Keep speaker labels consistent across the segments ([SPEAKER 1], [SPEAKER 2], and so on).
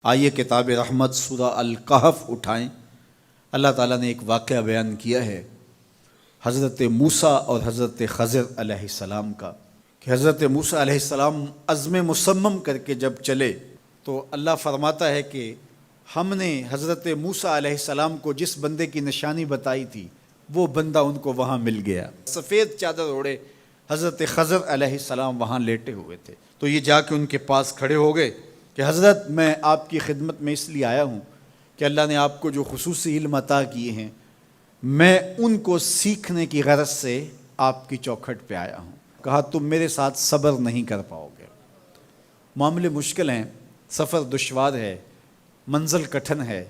[SPEAKER 1] آئیے کتاب رحمت سورہ الکہف اٹھائیں۔ اللہ تعالیٰ نے ایک واقعہ بیان کیا ہے حضرت موسیٰ اور حضرت خضر علیہ السلام کا، کہ حضرت موسیٰ علیہ السلام عزم مصمم کر کے جب چلے تو اللہ فرماتا ہے کہ ہم نے حضرت موسیٰ علیہ السلام کو جس بندے کی نشانی بتائی تھی وہ بندہ ان کو وہاں مل گیا۔ سفید چادر اوڑے حضرت خضر علیہ السلام وہاں لیٹے ہوئے تھے، تو یہ جا کے ان کے پاس کھڑے ہو گئے کہ حضرت میں آپ کی خدمت میں اس لیے آیا ہوں کہ اللہ نے آپ کو جو خصوصی علم عطا کیے ہیں میں ان کو سیکھنے کی غرض سے آپ کی چوکھٹ پہ آیا ہوں۔ کہا تم میرے ساتھ صبر نہیں کر پاؤ گے، معاملے مشکل ہیں، سفر دشوار ہے، منزل کٹھن ہے،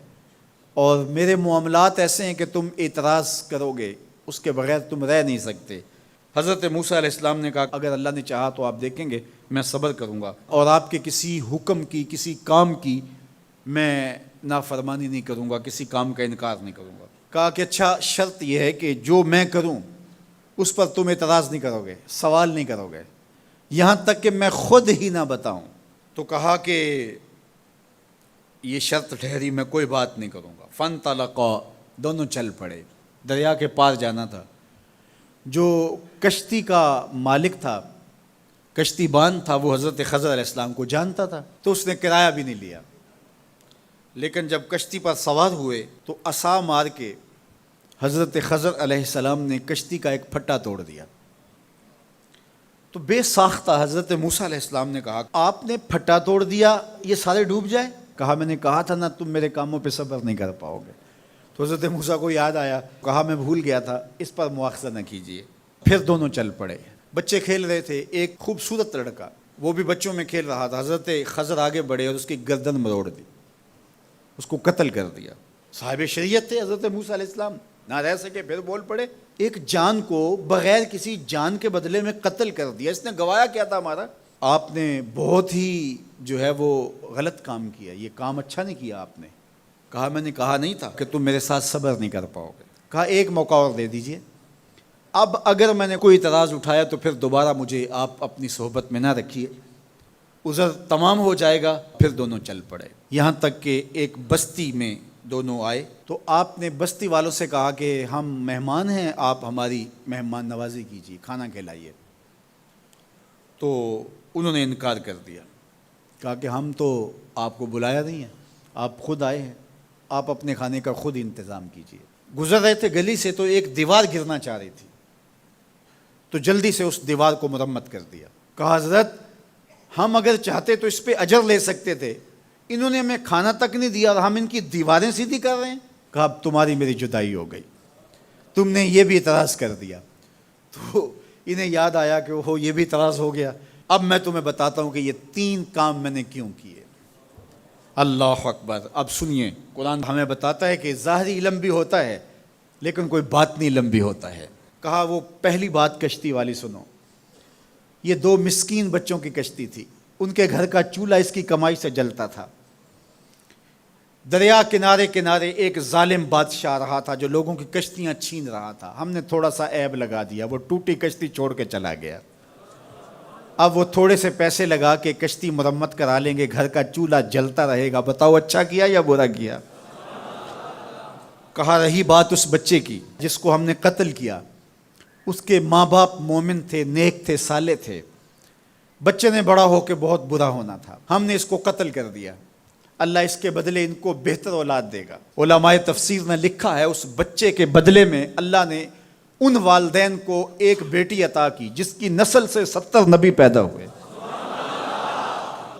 [SPEAKER 1] اور میرے معاملات ایسے ہیں کہ تم اعتراض کرو گے، اس کے بغیر تم رہ نہیں سکتے۔ حضرت موسیٰ علیہ السلام نے کہا اگر اللہ نے چاہا تو آپ دیکھیں گے میں صبر کروں گا، اور آپ کے کسی حکم کی کسی کام کی میں نافرمانی نہیں کروں گا، کسی کام کا انکار نہیں کروں گا۔ کہا کہ اچھا شرط یہ ہے کہ جو میں کروں اس پر تم اعتراض نہیں کرو گے، سوال نہیں کرو گے، یہاں تک کہ میں خود ہی نہ بتاؤں۔ تو کہا کہ یہ شرط ٹھہری، میں کوئی بات نہیں کروں گا۔ فانطلقا، دونوں چل پڑے، دریا کے پار جانا تھا۔ جو کشتی کا مالک تھا، کشتی بان تھا، وہ حضرت خضر علیہ السلام کو جانتا تھا، تو اس نے کرایہ بھی نہیں لیا، لیکن جب کشتی پر سوار ہوئے تو عصا مار کے حضرت خضر علیہ السلام نے کشتی کا ایک پھٹا توڑ دیا۔ تو بے ساختہ حضرت موسیٰ علیہ السلام نے کہا آپ نے پھٹا توڑ دیا، یہ سارے ڈوب جائے؟ کہا میں نے کہا تھا نا تم میرے کاموں پہ صبر نہیں کر پاؤ گے۔ تو حضرت موسیٰ کو یاد آیا، کہا میں بھول گیا تھا، اس پر مواخذہ نہ کیجیے۔ پھر دونوں چل پڑے، بچے کھیل رہے تھے، ایک خوبصورت لڑکا وہ بھی بچوں میں کھیل رہا تھا۔ حضرت خضر آگے بڑھے اور اس کی گردن مروڑ دی، اس کو قتل کر دیا۔ صاحب شریعت تھے حضرت موسیٰ علیہ السلام، نہ رہ سکے، پھر بول پڑے ایک جان کو بغیر کسی جان کے بدلے میں قتل کر دیا، اس نے گوایا کیا تھا ہمارا؟ آپ نے بہت ہی جو ہے وہ غلط کام کیا، یہ کام اچھا نہیں کیا آپ نے۔ کہا میں نے کہا نہیں تھا کہ تم میرے ساتھ صبر نہیں کر پاؤ گے۔ کہا ایک موقع اور دے دیجئے، اب اگر میں نے کوئی اعتراض اٹھایا تو پھر دوبارہ مجھے آپ اپنی صحبت میں نہ رکھیے، عذر تمام ہو جائے گا۔ پھر دونوں چل پڑے، یہاں تک کہ ایک بستی میں دونوں آئے تو آپ نے بستی والوں سے کہا کہ ہم مہمان ہیں، آپ ہماری مہمان نوازی کیجیے، کھانا کھلائیے۔ تو انہوں نے انکار کر دیا، کہا کہ ہم تو آپ کو بلایا نہیں ہے، آپ خود آئے ہیں، آپ اپنے کھانے کا خود انتظام کیجیے۔ گزر رہے تھے گلی سے تو ایک دیوار گرنا چاہ رہی تھی، تو جلدی سے اس دیوار کو مرمت کر دیا۔ کہا حضرت ہم اگر چاہتے تو اس پہ اجر لے سکتے تھے، انہوں نے ہمیں کھانا تک نہیں دیا اور ہم ان کی دیواریں سیدھی کر رہے ہیں۔ کہا اب تمہاری میری جدائی ہو گئی، تم نے یہ بھی اعتراض کر دیا۔ تو انہیں یاد آیا کہ وہ یہ بھی اعتراض ہو گیا۔ اب میں تمہیں بتاتا ہوں کہ یہ 3 کام میں نے کیوں کیے۔ اللہ اکبر۔ اب سنیے، قرآن ہمیں بتاتا ہے کہ ظاہری علم بھی ہوتا ہے لیکن کوئی باطنی علم بھی ہوتا ہے۔ کہا وہ پہلی بات کشتی والی سنو، یہ 2 مسکین بچوں کی کشتی تھی، ان کے گھر کا چولہا اس کی کمائی سے جلتا تھا۔ دریا کنارے کنارے ایک ظالم بادشاہ رہا تھا جو لوگوں کی کشتیاں چھین رہا تھا، ہم نے تھوڑا سا عیب لگا دیا، وہ ٹوٹی کشتی چھوڑ کے چلا گیا۔ اب وہ تھوڑے سے پیسے لگا کے کشتی مرمت کرا لیں گے، گھر کا چولہا جلتا رہے گا، بتاؤ اچھا کیا یا برا کیا؟ کہا رہی بات اس بچے کی جس کو ہم نے قتل کیا، اس کے ماں باپ مومن تھے، نیک تھے، صالح تھے، بچے نے بڑا ہو کے بہت برا ہونا تھا، ہم نے اس کو قتل کر دیا، اللہ اس کے بدلے ان کو بہتر اولاد دے گا۔ علماء تفسیر نے لکھا ہے اس بچے کے بدلے میں اللہ نے ان والدین کو ایک بیٹی عطا کی جس کی نسل سے 70 نبی پیدا ہوئے۔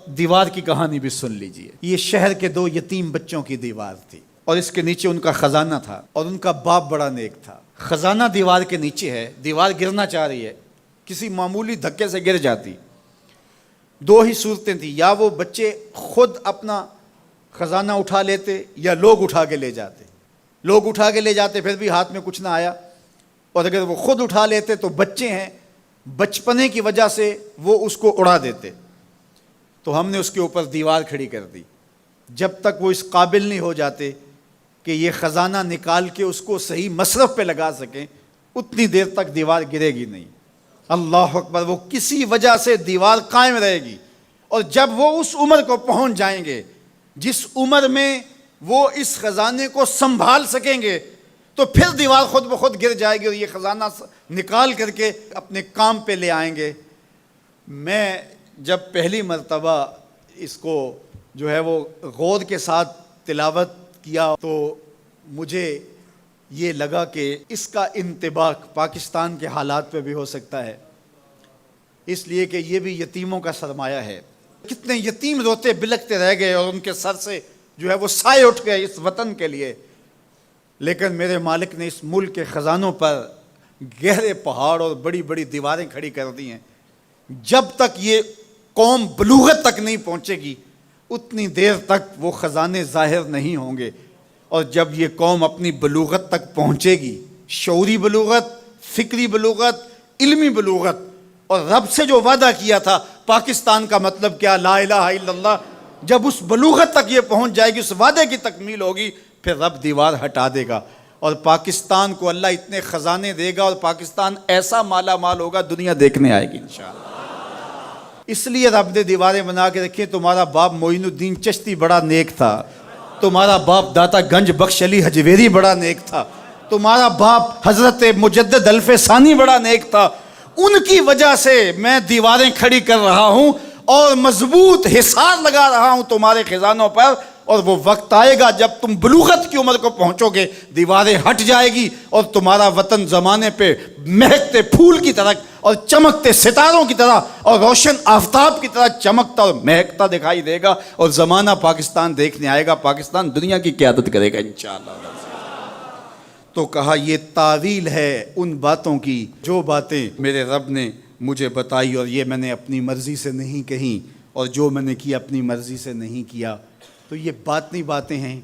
[SPEAKER 1] دیوار کی کہانی بھی سن لیجئے، یہ شہر کے 2 یتیم بچوں کی دیوار تھی اور اس کے نیچے ان کا خزانہ تھا، اور ان کا باپ بڑا نیک تھا۔ خزانہ دیوار کے نیچے ہے، دیوار گرنا چاہ رہی ہے، کسی معمولی دھکے سے گر جاتی۔ 2 ہی صورتیں تھیں، یا وہ بچے خود اپنا خزانہ اٹھا لیتے یا لوگ اٹھا کے لے جاتے۔ لوگ اٹھا کے لے جاتے پھر بھی ہاتھ میں کچھ نہ آیا، اور اگر وہ خود اٹھا لیتے تو بچے ہیں، بچپنے کی وجہ سے وہ اس کو اڑا دیتے۔ تو ہم نے اس کے اوپر دیوار کھڑی کر دی، جب تک وہ اس قابل نہیں ہو جاتے کہ یہ خزانہ نکال کے اس کو صحیح مصرف پہ لگا سکیں، اتنی دیر تک دیوار گرے گی نہیں۔ اللہ اکبر۔ وہ کسی وجہ سے دیوار قائم رہے گی، اور جب وہ اس عمر کو پہنچ جائیں گے جس عمر میں وہ اس خزانے کو سنبھال سکیں گے تو پھر دیوار خود بخود گر جائے گی اور یہ خزانہ نکال کر کے اپنے کام پہ لے آئیں گے۔ میں جب پہلی مرتبہ اس کو جو ہے وہ غور کے ساتھ تلاوت کیا تو مجھے یہ لگا کہ اس کا انطباق پاکستان کے حالات پہ بھی ہو سکتا ہے، اس لیے کہ یہ بھی یتیموں کا سرمایہ ہے۔ کتنے یتیم روتے بلکتے رہ گئے اور ان کے سر سے جو ہے وہ سائے اٹھ گئے اس وطن کے لیے، لیکن میرے مالک نے اس ملک کے خزانوں پر گہرے پہاڑ اور بڑی بڑی دیواریں کھڑی کر دی ہیں۔ جب تک یہ قوم بلوغت تک نہیں پہنچے گی اتنی دیر تک وہ خزانے ظاہر نہیں ہوں گے، اور جب یہ قوم اپنی بلوغت تک پہنچے گی، شعوری بلوغت، فکری بلوغت، علمی بلوغت، اور رب سے جو وعدہ کیا تھا پاکستان کا مطلب کیا، لا الہ الا اللہ، جب اس بلوغت تک یہ پہنچ جائے گی، اس وعدے کی تکمیل ہوگی، پھر رب دیوار ہٹا دے گا اور پاکستان کو اللہ اتنے خزانے دے گا اور پاکستان ایسا مالا مال ہوگا دنیا دیکھنے آئے گی انشاءاللہ۔ اس لیے رب نے دیواریں بنا کے رکھی۔ تمہارا باپ معین الدین چشتی بڑا نیک تھا، تمہارا باپ داتا گنج بخش علی حجویری بڑا نیک تھا، تمہارا باپ حضرت مجدد الف ثانی بڑا نیک تھا، ان کی وجہ سے میں دیواریں کھڑی کر رہا ہوں اور مضبوط حصار لگا رہا ہوں تمہارے خزانوں پر، اور وہ وقت آئے گا جب تم بلوغت کی عمر کو پہنچو گے دیواریں ہٹ جائے گی اور تمہارا وطن زمانے پہ مہکتے پھول کی طرح اور چمکتے ستاروں کی طرح اور روشن آفتاب کی طرح چمکتا اور مہکتا دکھائی دے گا، اور زمانہ پاکستان دیکھنے آئے گا، پاکستان دنیا کی قیادت کرے گا انشاءاللہ۔ تو کہا یہ تعویل ہے ان باتوں کی جو باتیں میرے رب نے مجھے بتائی، اور یہ میں نے اپنی مرضی سے نہیں کہیں، اور جو میں نے کیا اپنی مرضی سے نہیں کیا۔ تو یہ باطنی باتیں ہیں،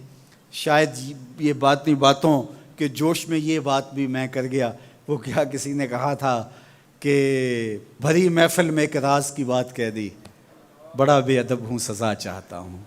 [SPEAKER 1] شاید یہ باطنی باتوں کے جوش میں یہ بات بھی میں کر گیا۔ وہ کیا کسی نے کہا تھا کہ بھری محفل میں ایک راز کی بات کہہ دی، بڑا بے ادب ہوں سزا چاہتا ہوں۔